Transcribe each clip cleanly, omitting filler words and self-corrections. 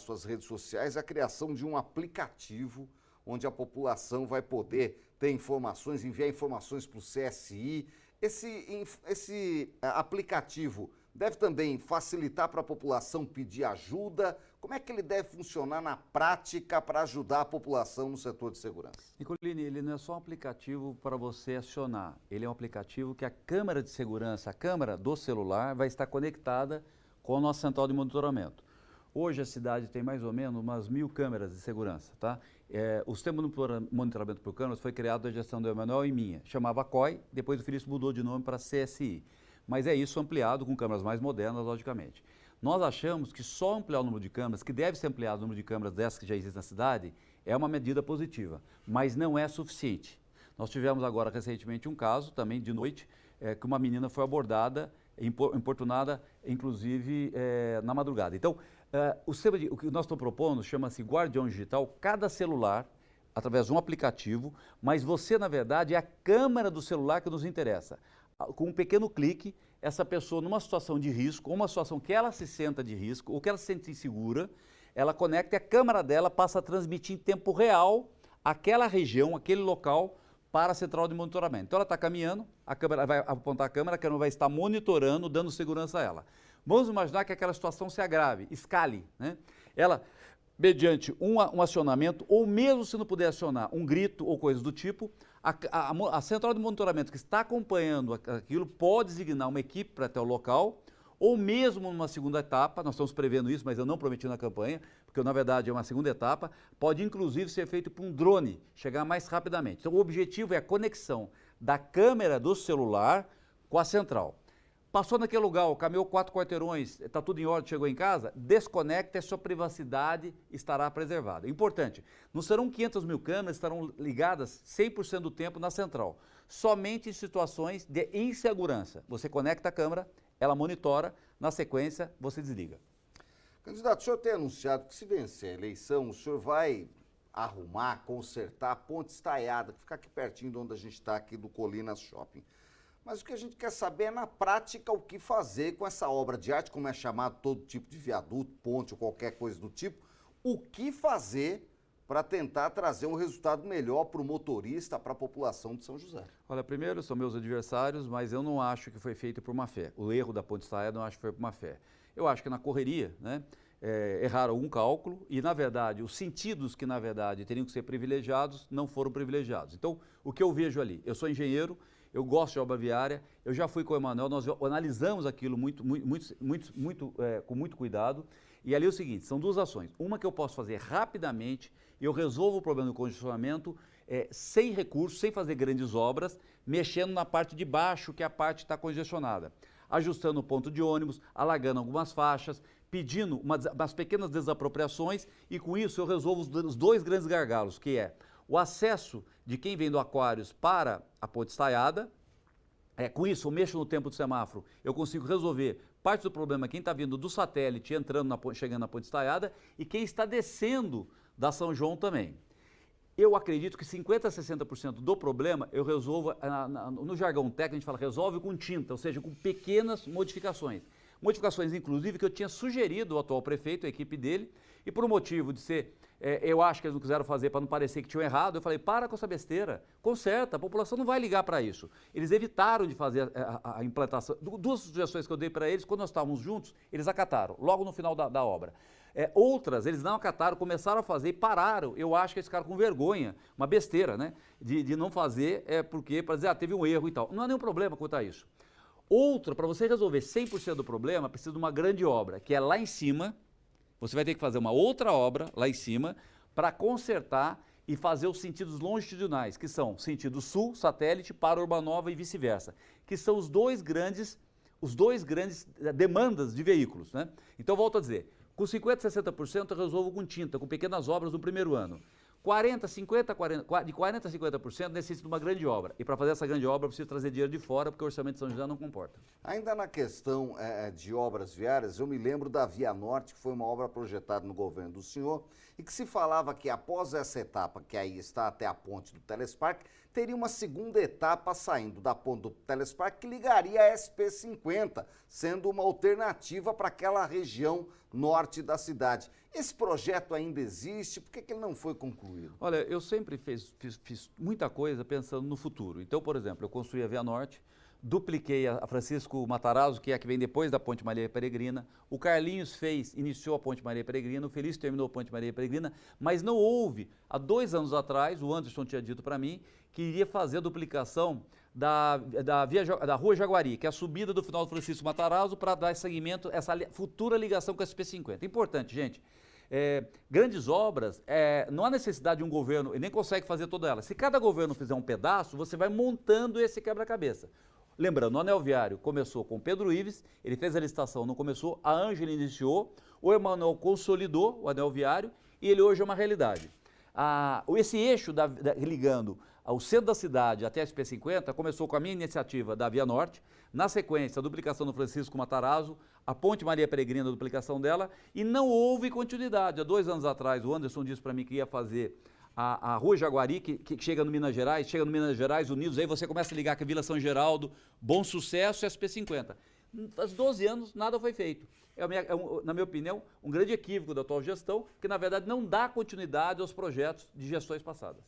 nas suas redes sociais a criação de um aplicativo onde a população vai poder ter informações, enviar informações para o CSI. Esse aplicativo deve também facilitar para a população pedir ajuda. Como é que ele deve funcionar na prática para ajudar a população no setor de segurança? Nicolini, ele não é só um aplicativo para você acionar, ele é um aplicativo que a câmera de segurança, a câmera do celular, vai estar conectada com a nossa central de monitoramento. Hoje a cidade tem mais ou menos umas 1000 câmeras de segurança, tá? O sistema de monitoramento por câmeras foi criado da gestão do Emanuel e minha, chamava COI, depois o Felício mudou de nome para CSI. Mas é isso ampliado com câmeras mais modernas, logicamente. Nós achamos que só ampliar o número de câmeras, que deve ser ampliado o número de câmeras dessas que já existem na cidade, é uma medida positiva, mas não é suficiente. Nós tivemos agora recentemente um caso, também de noite, que uma menina foi abordada, importunada, inclusive na madrugada. Então, o que nós estamos propondo chama-se Guardião Digital. Cada celular, através de um aplicativo, mas você, na verdade, é a câmera do celular que nos interessa. Com um pequeno clique, essa pessoa, numa situação de risco, ou uma situação que ela se senta de risco, ou que ela se sente insegura, ela conecta e a câmera dela passa a transmitir em tempo real aquela região, aquele local, para a central de monitoramento. Então ela está caminhando, a câmera vai apontar a câmera vai estar monitorando, dando segurança a ela. Vamos imaginar que aquela situação se agrave, escale, né? Ela, mediante um acionamento, ou mesmo se não puder acionar um grito ou coisas do tipo, a central de monitoramento que está acompanhando aquilo pode designar uma equipe para até o local, ou mesmo numa segunda etapa, nós estamos prevendo isso, mas eu não prometi na campanha, porque na verdade é uma segunda etapa, pode inclusive ser feito por um drone, chegar mais rapidamente. Então o objetivo é a conexão da câmera do celular com a central. Passou naquele lugar, caminhou 4 quarteirões, está tudo em ordem, chegou em casa, desconecta e sua privacidade estará preservada. Importante, não serão 500 mil câmeras, estarão ligadas 100% do tempo na central. Somente em situações de insegurança. Você conecta a câmera, ela monitora, na sequência você desliga. Candidato, o senhor tem anunciado que se vencer a eleição, o senhor vai arrumar, consertar a Ponte Estaiada, que fica aqui pertinho de onde a gente está, aqui do Colinas Shopping. Mas o que a gente quer saber é, na prática, o que fazer com essa obra de arte, como é chamado todo tipo de viaduto, ponte ou qualquer coisa do tipo, o que fazer para tentar trazer um resultado melhor para o motorista, para a população de São José. Olha, primeiro, são meus adversários, mas eu não acho que foi feito por má fé. O erro da Ponte Estaiada eu não acho que foi por má fé. Eu acho que na correria, né, erraram algum cálculo e, na verdade, os sentidos que, na verdade, teriam que ser privilegiados não foram privilegiados. Então, o que eu vejo ali? Eu sou engenheiro, eu gosto de obra viária, eu já fui com o Emanuel, nós analisamos aquilo com muito cuidado. E ali é o seguinte, são duas ações. Uma que eu posso fazer rapidamente, eu resolvo o problema do congestionamento sem recursos, sem fazer grandes obras, mexendo na parte de baixo, que a parte está congestionada. Ajustando o ponto de ônibus, alagando algumas faixas, pedindo umas pequenas desapropriações e com isso eu resolvo os dois grandes gargalos, que é o acesso de quem vem do Aquários para a Ponte Estaiada. Com isso, eu mexo no tempo do semáforo, eu consigo resolver parte do problema, quem está vindo do satélite, chegando na Ponte Estaiada, e quem está descendo da São João também. Eu acredito que 50% a 60% do problema eu resolvo, no jargão técnico a gente fala, resolve com tinta, ou seja, com pequenas modificações. Modificações, inclusive, que eu tinha sugerido ao atual prefeito, a equipe dele, e por um motivo de ser, eu acho que eles não quiseram fazer para não parecer que tinham errado, eu falei, para com essa besteira, conserta, a população não vai ligar para isso. Eles evitaram de fazer a implantação. Duas sugestões que eu dei para eles, quando nós estávamos juntos, eles acataram, logo no final da obra. Outras, eles não acataram, começaram a fazer e pararam. Eu acho que eles ficaram com vergonha, uma besteira, né? De não fazer, porque, para dizer, teve um erro e tal. Não há nenhum problema quanto a isso. Outra, para você resolver 100% do problema, precisa de uma grande obra, que é lá em cima. Você vai ter que fazer uma outra obra lá em cima para consertar e fazer os sentidos longitudinais, que são sentido sul, satélite, para Urbanova e vice-versa, que são os dois grandes demandas de veículos, né? Então, volto a dizer, com 50%, 60% eu resolvo com tinta, com pequenas obras no primeiro ano. 40%, 50%, de 40% a 50% necessita de uma grande obra. E para fazer essa grande obra eu preciso trazer dinheiro de fora, porque o orçamento de São José não comporta. Ainda na questão de obras viárias, eu me lembro da Via Norte, que foi uma obra projetada no governo do senhor, e que se falava que após essa etapa, que aí está até a ponte do Telespark, teria uma segunda etapa saindo da ponte do Telespark que ligaria a SP-50, sendo uma alternativa para aquela região norte da cidade. Esse projeto ainda existe? Por que ele não foi concluído? Olha, eu sempre fiz muita coisa pensando no futuro. Então, por exemplo, eu construí a Via Norte, dupliquei a Francisco Matarazzo, que é a que vem depois da Ponte Maria Peregrina. O Carlinhos iniciou a Ponte Maria Peregrina, o Felício terminou a Ponte Maria Peregrina, mas não houve, há 2 anos atrás, o Anderson tinha dito para mim que iria fazer a duplicação da Rua Jaguari, que é a subida do final do Francisco Matarazzo, para dar seguimento a essa futura ligação com a SP50. Importante, gente. Grandes obras, não há necessidade de um governo, e nem consegue fazer toda ela. Se cada governo fizer um pedaço, você vai montando esse quebra-cabeça. Lembrando, o anel viário começou com Pedro Ives, ele fez a licitação, não começou, a Ângela iniciou, o Emanuel consolidou o anel viário e ele hoje é uma realidade. Esse eixo ligando ao centro da cidade até a SP50 começou com a minha iniciativa da Via Norte, na sequência a duplicação do Francisco Matarazzo, a Ponte Maria Peregrina, a duplicação dela, e não houve continuidade. Há 2 anos atrás o Anderson disse para mim que ia fazer a Rua Jaguari, que chega no Minas Gerais, Unidos, aí você começa a ligar com a Vila São Geraldo, Bom Sucesso e SP50. Faz 12 anos nada foi feito. Na minha opinião, um grande equívoco da atual gestão, que na verdade não dá continuidade aos projetos de gestões passadas.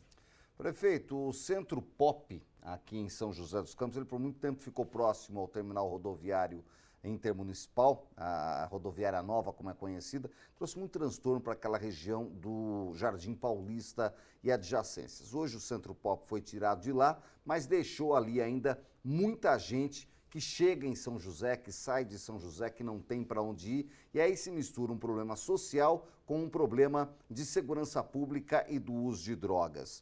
Prefeito, o Centro Pop, aqui em São José dos Campos, ele por muito tempo ficou próximo ao terminal rodoviário intermunicipal, a rodoviária nova, como é conhecida, trouxe muito transtorno para aquela região do Jardim Paulista e adjacências. Hoje o Centro Pop foi tirado de lá, mas deixou ali ainda muita gente que chega em São José, que sai de São José, que não tem para onde ir, e aí se mistura um problema social com um problema de segurança pública e do uso de drogas.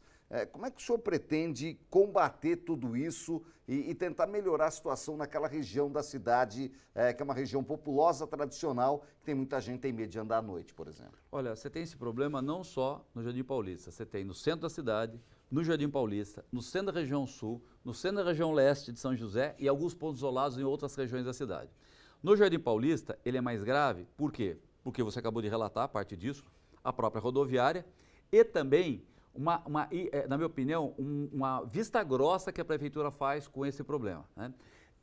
Como é que o senhor pretende combater tudo isso e tentar melhorar a situação naquela região da cidade, que é uma região populosa, tradicional, que tem muita gente que tem medo de andar à noite, por exemplo? Olha, você tem esse problema não só no Jardim Paulista, você tem no centro da cidade, no Jardim Paulista, no centro da região sul, no centro da região leste de São José e alguns pontos isolados em outras regiões da cidade. No Jardim Paulista, ele é mais grave, por quê? Porque você acabou de relatar, a parte disso, a própria rodoviária e também na minha opinião, uma vista grossa que a prefeitura faz com esse problema, né?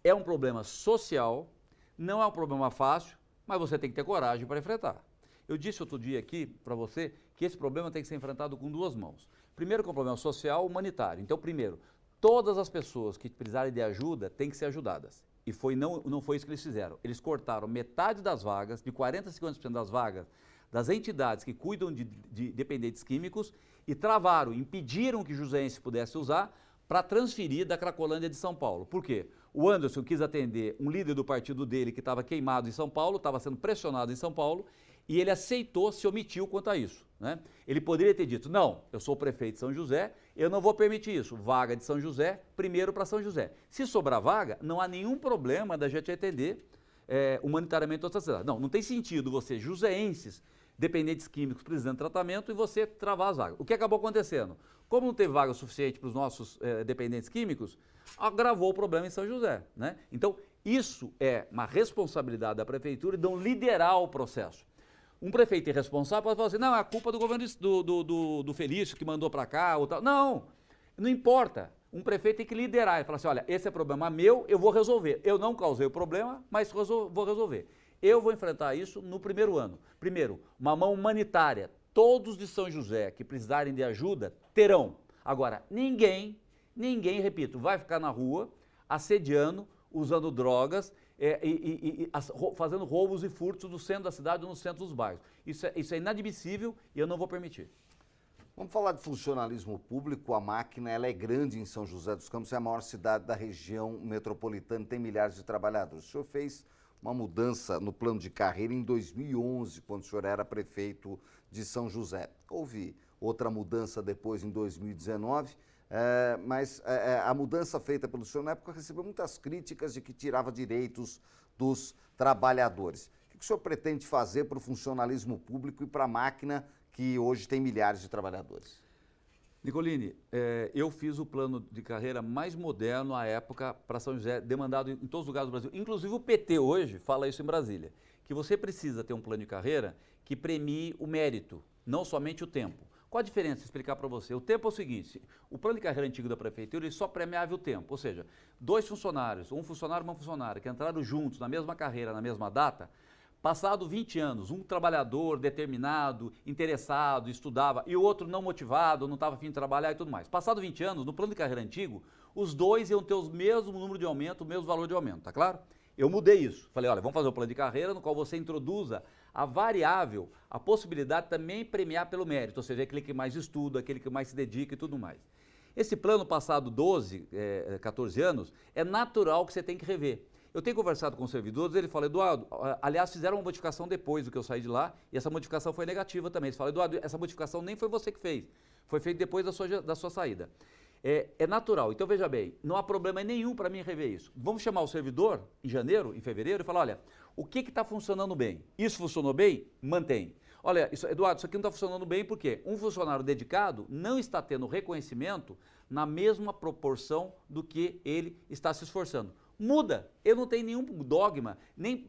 É um problema social, não é um problema fácil, mas você tem que ter coragem para enfrentar. Eu disse outro dia aqui para você que esse problema tem que ser enfrentado com 2 mãos. Primeiro, com o problema social, humanitário. Então, primeiro, todas as pessoas que precisarem de ajuda têm que ser ajudadas. E não foi isso que eles fizeram. Eles cortaram metade das vagas, de 40% a 50% das vagas, das entidades que cuidam de dependentes químicos e impediram que Joseense pudesse usar para transferir da Cracolândia de São Paulo. Por quê? O Anderson quis atender um líder do partido dele que estava queimado em São Paulo, estava sendo pressionado em São Paulo, e ele aceitou, se omitiu quanto a isso, né? Ele poderia ter dito, não, eu sou o prefeito de São José, eu não vou permitir isso, vaga de São José, primeiro para São José. Se sobrar vaga, não há nenhum problema da gente atender humanitariamente outra cidade. Não tem sentido você, joseenses, dependentes químicos precisando de tratamento e você travar as vagas. O que acabou acontecendo? Como não teve vaga suficiente para os nossos dependentes químicos, agravou o problema em São José, né? Então, isso é uma responsabilidade da prefeitura de não liderar o processo. Um prefeito irresponsável pode falar assim, não, é a culpa do governo do Felício que mandou para cá ou tal. Não importa. Um prefeito tem que liderar e falar assim, olha, esse é problema meu, eu vou resolver. Eu não causei o problema, mas vou resolver. Eu vou enfrentar isso no primeiro ano. Primeiro, uma mão humanitária. Todos de São José que precisarem de ajuda terão. Agora, ninguém, repito, vai ficar na rua assediando, usando drogas, fazendo roubos e furtos no centro da cidade ou no centro dos bairros. Isso é inadmissível e eu não vou permitir. Vamos falar de funcionalismo público. A máquina ela é grande em São José dos Campos, é a maior cidade da região metropolitana, tem milhares de trabalhadores. O senhor fez uma mudança no plano de carreira em 2011, quando o senhor era prefeito de São José. Houve outra mudança depois em 2019, mas a mudança feita pelo senhor na época recebeu muitas críticas de que tirava direitos dos trabalhadores. O que o senhor pretende fazer para o funcionalismo público e para a máquina que hoje tem milhares de trabalhadores? Nicolini, eu fiz o plano de carreira mais moderno à época para São José, demandado em todos os lugares do Brasil. Inclusive o PT hoje fala isso em Brasília, que você precisa ter um plano de carreira que premie o mérito, não somente o tempo. Qual a diferença? Explicar para você. O tempo é o seguinte, o plano de carreira antigo da prefeitura ele só premiava o tempo, ou seja, 2 funcionários, um funcionário e uma funcionária que entraram juntos na mesma carreira, na mesma data, Passado 20 anos, um trabalhador determinado, interessado, estudava, e o outro não motivado, não estava a fim de trabalhar e tudo mais. Passado 20 anos, no plano de carreira antigo, os dois iam ter o mesmo número de aumento, o mesmo valor de aumento, tá claro? Eu mudei isso. Falei, olha, vamos fazer um plano de carreira no qual você introduza a variável, a possibilidade de também premiar pelo mérito, ou seja, aquele que mais estuda, aquele que mais se dedica e tudo mais. Esse plano passado 12, 14 anos, é natural que você tem que rever. Eu tenho conversado com os servidores, ele fala, Eduardo, aliás, fizeram uma modificação depois do que eu saí de lá, e essa modificação foi negativa também. Eles falam, Eduardo, essa modificação nem foi você que fez, foi feita depois da sua saída. É natural, então veja bem, não há problema nenhum para mim rever isso. Vamos chamar o servidor em janeiro, em fevereiro, e falar, olha, o que está funcionando bem? Isso funcionou bem? Mantém. Olha, Eduardo, isso aqui não está funcionando bem porque um funcionário dedicado não está tendo reconhecimento na mesma proporção do que ele está se esforçando. Muda, eu não tenho nenhum dogma, nem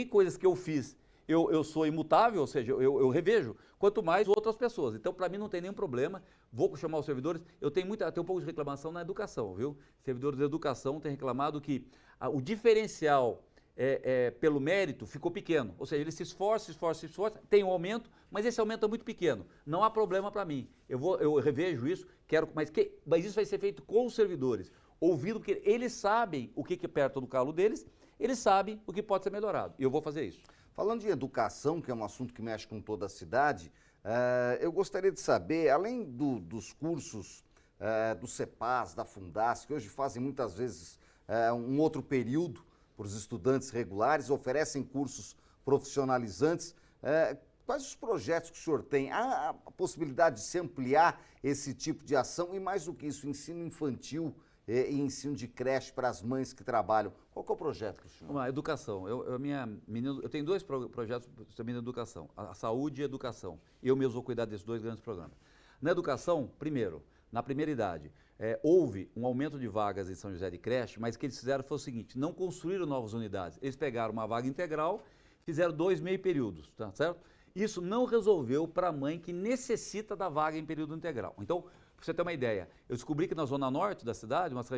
coisas que eu fiz, eu sou imutável, ou seja, eu revejo, quanto mais outras pessoas. Então, para mim não tem nenhum problema, vou chamar os servidores, eu tenho um pouco de reclamação na educação, viu? Servidores da educação têm reclamado que o diferencial pelo mérito ficou pequeno, ou seja, ele se esforça, tem um aumento, mas esse aumento é muito pequeno, não há problema para mim, eu revejo isso, mas isso vai ser feito com os servidores, ouvindo que eles sabem o que aperta no calo deles, eles sabem o que pode ser melhorado, e eu vou fazer isso. Falando de educação, que é um assunto que mexe com toda a cidade, eu gostaria de saber, além dos cursos do CEPAS, da Fundas, que hoje fazem muitas vezes um outro período para os estudantes regulares, oferecem cursos profissionalizantes, quais os projetos que o senhor tem? Há a possibilidade de se ampliar esse tipo de ação e, mais do que isso, ensino infantil e ensino de creche para as mães que trabalham. Qual que é o projeto do senhor? Vamos lá, educação. Eu tenho dois projetos também na educação, a saúde e a educação. Eu mesmo vou cuidar desses dois grandes programas. Na educação, primeiro, na primeira idade, houve um aumento de vagas em São José de creche, mas o que eles fizeram foi o seguinte, não construíram novas unidades. Eles pegaram uma vaga integral, fizeram 2 meio períodos, tá certo? Isso não resolveu para a mãe que necessita da vaga em período integral. Então, para você ter uma ideia, eu descobri que na zona norte da cidade, uma das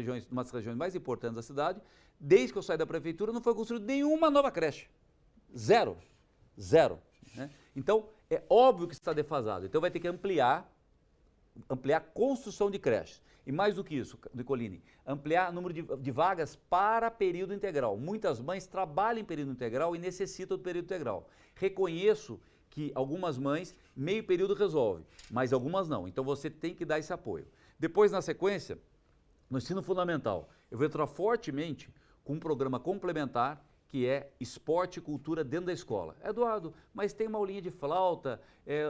regiões mais importantes da cidade, desde que eu saí da prefeitura, não foi construída nenhuma nova creche. Zero. Né? Então, é óbvio que está defasado. Então, vai ter que ampliar a construção de creches. E mais do que isso, Nicolini, ampliar o número de vagas para período integral. Muitas mães trabalham em período integral e necessitam do período integral. Reconheço que algumas mães, meio período resolve, mas algumas não. Então você tem que dar esse apoio. Depois, na sequência, no ensino fundamental, eu vou entrar fortemente com um programa complementar que é esporte e cultura dentro da escola. Eduardo, mas tem uma aulinha de flauta,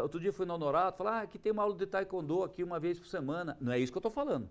outro dia fui no Honorato, falar que tem uma aula de taekwondo aqui uma vez por semana. Não é isso que eu estou falando.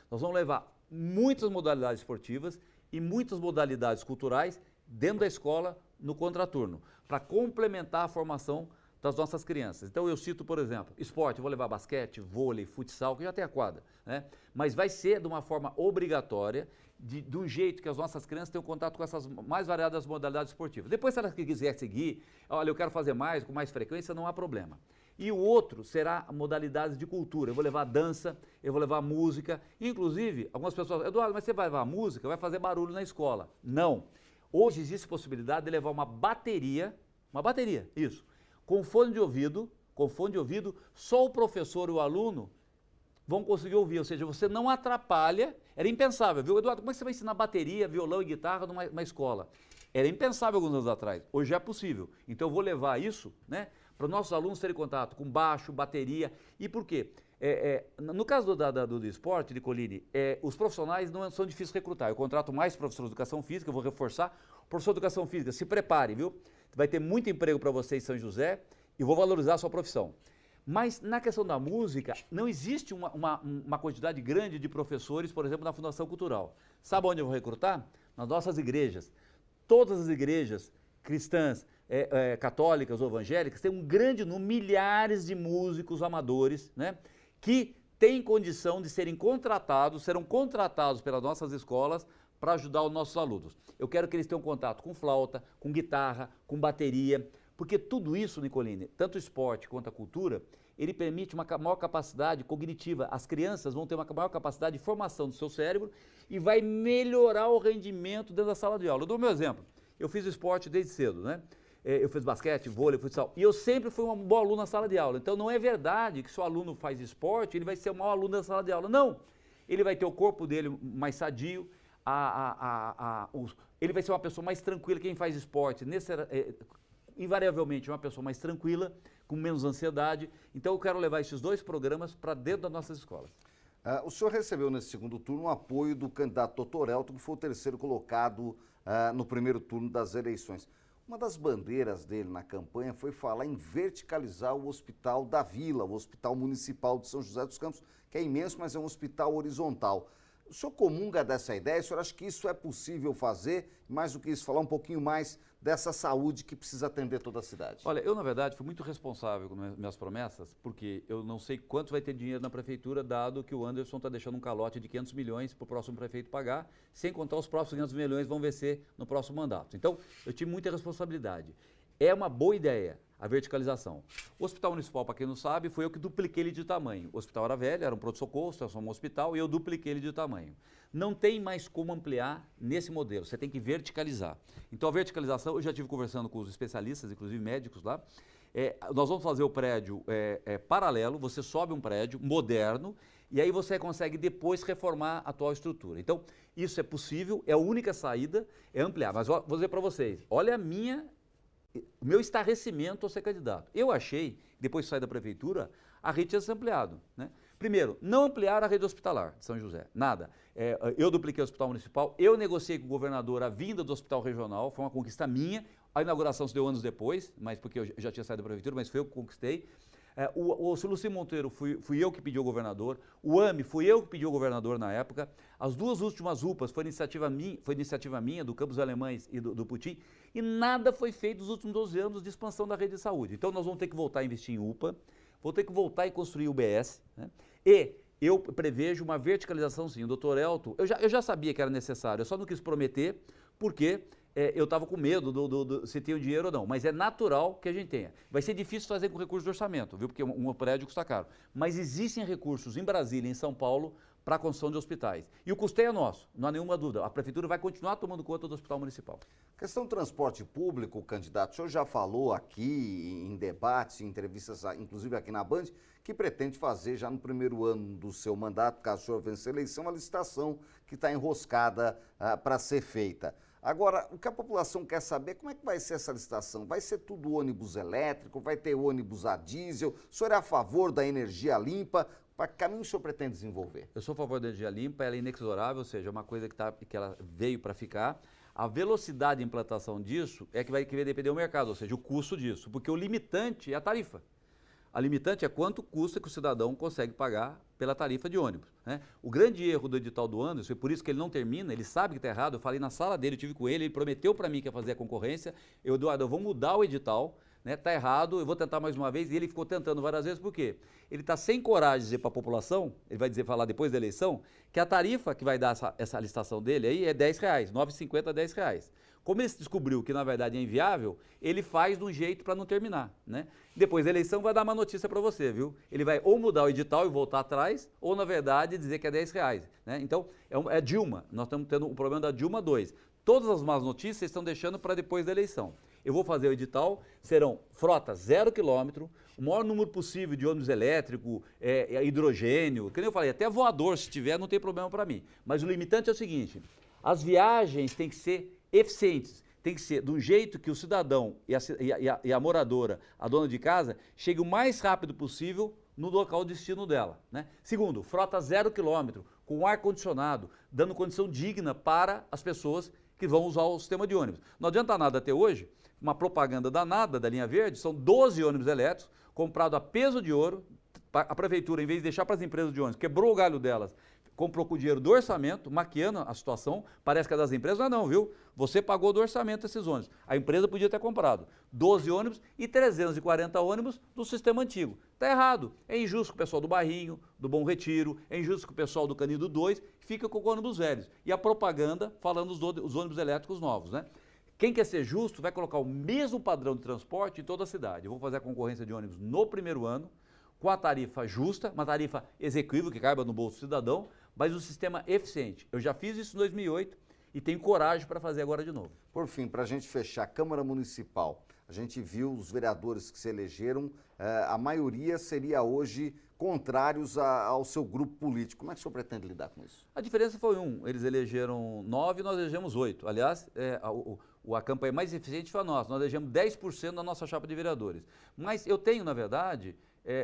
Nós vamos levar muitas modalidades esportivas e muitas modalidades culturais dentro da escola no contraturno, para complementar a formação das nossas crianças. Então eu cito, por exemplo, esporte, eu vou levar basquete, vôlei, futsal, que já tem a quadra, né? Mas vai ser de uma forma obrigatória, de um jeito que as nossas crianças tenham contato com essas mais variadas modalidades esportivas. Depois, se elas quiserem seguir, olha, eu quero fazer mais, com mais frequência, não há problema. E o outro será modalidades de cultura. Eu vou levar dança, eu vou levar música. Inclusive, algumas pessoas, Eduardo, mas você vai levar música, vai fazer barulho na escola. Não. Hoje existe a possibilidade de levar uma bateria, isso, com fone de ouvido, só o professor e o aluno vão conseguir ouvir, ou seja, você não atrapalha, era impensável, viu, Eduardo, como é que você vai ensinar bateria, violão e guitarra numa escola? Era impensável alguns anos atrás, hoje é possível, então eu vou levar isso, né, para os nossos alunos terem contato com baixo, bateria, e por quê? No caso do esporte, Nicolini, os profissionais não são difíceis de recrutar, eu contrato mais professores de educação física, eu vou reforçar, professor de educação física, se prepare, viu, vai ter muito emprego para você em São José, e vou valorizar a sua profissão. Mas na questão da música, não existe uma quantidade grande de professores, por exemplo, na Fundação Cultural. Sabe onde eu vou recrutar? Nas nossas igrejas. Todas as igrejas cristãs, católicas ou evangélicas, têm um grande número, milhares de músicos amadores, né, que têm condição de serão contratados pelas nossas escolas para ajudar os nossos alunos. Eu quero que eles tenham contato com flauta, com guitarra, com bateria, porque tudo isso, Nicolini, tanto o esporte quanto a cultura, ele permite uma maior capacidade cognitiva. As crianças vão ter uma maior capacidade de formação do seu cérebro e vai melhorar o rendimento dentro da sala de aula. Eu dou o meu exemplo. eu fiz esporte desde cedo, né? Eu fiz basquete, vôlei, futsal. E eu sempre fui um bom aluno na sala de aula. Então não é verdade que se o aluno faz esporte, ele vai ser um mau aluno na sala de aula. Não! Ele vai ter o corpo dele mais sadio, ele vai ser uma pessoa mais tranquila. Quem faz esporte, invariavelmente, é uma pessoa mais tranquila, com menos ansiedade. Então eu quero levar esses 2 programas para dentro das nossas escolas. O senhor recebeu nesse segundo turno o apoio do candidato Dr. Elton, que foi o 3º colocado no primeiro turno das eleições. Uma das bandeiras dele na campanha foi falar em verticalizar o Hospital da Vila, o Hospital Municipal de São José dos Campos, que é imenso, mas é um hospital horizontal. O senhor comunga dessa ideia? O senhor acha que isso é possível fazer? Mais do que isso, falar um pouquinho mais dessa saúde que precisa atender toda a cidade. Olha, eu na verdade fui muito responsável com minhas promessas, porque eu não sei quanto vai ter dinheiro na prefeitura, dado que o Anderson está deixando um calote de 500 milhões para o próximo prefeito pagar, sem contar os próximos 500 milhões vão vencer no próximo mandato. Então, eu tive muita responsabilidade. É uma boa ideia a verticalização. O Hospital Municipal, para quem não sabe, foi eu que dupliquei ele de tamanho. O hospital era velho, era um pronto-socorro, transformou um hospital e eu dupliquei ele de tamanho. Não tem mais como ampliar nesse modelo, você tem que verticalizar. Então a verticalização, eu já estive conversando com os especialistas, inclusive médicos lá, nós vamos fazer o prédio paralelo, você sobe um prédio moderno e aí você consegue depois reformar a atual estrutura. Então isso é possível, é a única saída, é ampliar. Mas vou dizer para vocês, olha o meu estarrecimento ao ser candidato. Eu achei, depois de sair da prefeitura, a rede tinha se ampliado, né? Primeiro, não ampliar a rede hospitalar de São José, nada. Eu dupliquei o hospital municipal, eu negociei com o governador a vinda do hospital regional, foi uma conquista minha. A inauguração se deu anos depois, mas porque eu já tinha saído da prefeitura, mas foi eu que conquistei. O Luci Monteiro fui eu que pedi ao governador, o AME fui eu que pedi ao governador na época, as 2 últimas UPAs foi iniciativa minha, do Campos Alemães e do Putim, e nada foi feito nos últimos 12 anos de expansão da rede de saúde. Então nós vamos ter que voltar a investir em UPA, vou ter que voltar a construir UBS, né? E eu prevejo uma verticalização sim. O doutor Elton, eu já sabia que era necessário, eu só não quis prometer, porque eu estava com medo se tinha o dinheiro ou não, mas é natural que a gente tenha. Vai ser difícil fazer com recurso de orçamento, viu? Porque um prédio custa caro. Mas existem recursos em Brasília e em São Paulo para a construção de hospitais. E o custeio é nosso, não há nenhuma dúvida. A prefeitura vai continuar tomando conta do hospital municipal. Questão do transporte público, candidato, o senhor já falou aqui em debates, em entrevistas, inclusive aqui na Band, que pretende fazer já no primeiro ano do seu mandato, caso o senhor vença a eleição, a licitação que está enroscada para ser feita. Agora, o que a população quer saber é como é que vai ser essa licitação. Vai ser tudo ônibus elétrico, vai ter ônibus a diesel? O senhor é a favor da energia limpa? Para que caminho o senhor pretende desenvolver? Eu sou a favor da energia limpa, ela é inexorável, ou seja, é uma coisa que ela veio para ficar. A velocidade de implantação disso é que vai depender do mercado, ou seja, o custo disso, porque o limitante é a tarifa. A limitante é quanto custa que o cidadão consegue pagar pela tarifa de ônibus, né? O grande erro do edital do Anderson, e por isso que ele não termina, ele sabe que está errado, eu falei na sala dele, eu tive com ele prometeu para mim que ia fazer a concorrência, Eduardo, eu vou mudar o edital, né? Está errado, eu vou tentar mais uma vez, e ele ficou tentando várias vezes, por quê? Ele está sem coragem de dizer para a população, ele vai falar depois da eleição, que a tarifa que vai dar essa licitação dele aí é R$10, R$ 9,50 a R$10. Como ele descobriu que na verdade é inviável, ele faz de um jeito para não terminar, né? Depois da eleição vai dar uma notícia para você, viu? Ele vai ou mudar o edital e voltar atrás, ou na verdade dizer que é R$10, né? Então, é Dilma, nós estamos tendo um problema da Dilma 2. Todas as más notícias estão deixando para depois da eleição. Eu vou fazer o edital, serão frotas 0 km, o maior número possível de ônibus elétrico, hidrogênio, que nem eu falei, até voador se tiver não tem problema para mim. Mas o limitante é o seguinte, as viagens têm que ser eficientes, tem que ser de um jeito que o cidadão e a moradora, a dona de casa, chegue o mais rápido possível no local de destino dela, né? Segundo, frota 0 km, com ar-condicionado, dando condição digna para as pessoas que vão usar o sistema de ônibus. Não adianta nada até hoje, uma propaganda danada da linha verde, são 12 ônibus elétricos, comprados a peso de ouro, a prefeitura, em vez de deixar para as empresas de ônibus, quebrou o galho delas, comprou com o dinheiro do orçamento, maquiando a situação, parece que é das empresas, não, viu? Você pagou do orçamento esses ônibus. A empresa podia ter comprado 12 ônibus e 340 ônibus do sistema antigo. Está errado. É injusto com o pessoal do Barrinho, do Bom Retiro, é injusto com o pessoal do Canido 2, que fica com ônibus velhos. E a propaganda falando os ônibus elétricos novos, né? Quem quer ser justo vai colocar o mesmo padrão de transporte em toda a cidade. Eu vou fazer a concorrência de ônibus no primeiro ano, com a tarifa justa, uma tarifa execuível que caiba no bolso do cidadão, mas um sistema eficiente. Eu já fiz isso em 2008 e tenho coragem para fazer agora de novo. Por fim, para a gente fechar, a Câmara Municipal, a gente viu os vereadores que se elegeram, a maioria seria hoje contrários ao seu grupo político. Como é que o senhor pretende lidar com isso? A diferença foi eles elegeram 9, nós elegemos 8. Aliás, a campanha mais eficiente foi a nossa, nós elegemos 10% da nossa chapa de vereadores. Mas eu tenho, na verdade,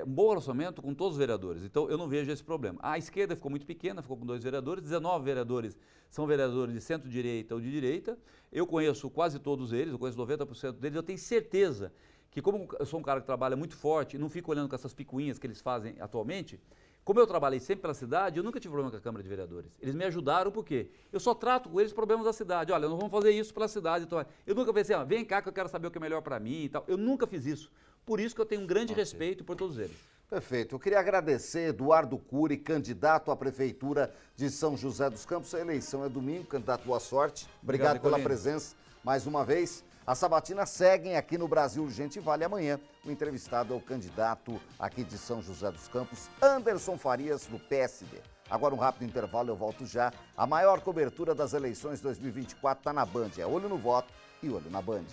um bom relacionamento com todos os vereadores, então eu não vejo esse problema. A esquerda ficou muito pequena, ficou com 2 vereadores, 19 vereadores são vereadores de centro-direita ou de direita, eu conheço quase todos eles, eu conheço 90% deles, eu tenho certeza que como eu sou um cara que trabalha muito forte e não fico olhando com essas picuinhas que eles fazem atualmente, como eu trabalhei sempre pela cidade, eu nunca tive problema com a Câmara de Vereadores. Eles me ajudaram porque eu só trato com eles problemas da cidade. Olha, nós vamos fazer isso pela cidade. Então, eu nunca pensei, vem cá que eu quero saber o que é melhor para mim e tal. Eu nunca fiz isso. Por isso que eu tenho um grande respeito por todos eles. Perfeito. Eu queria agradecer Eduardo Cury, candidato à Prefeitura de São José dos Campos. A eleição é domingo, candidato, boa sorte. Obrigado pela presença mais uma vez. As sabatinas seguem aqui no Brasil Urgente e Vale. Amanhã, o entrevistado é o candidato aqui de São José dos Campos, Anderson Farias, do PSD. Agora um rápido intervalo, eu volto já. A maior cobertura das eleições 2024 está na Band. É olho no voto e olho na Band.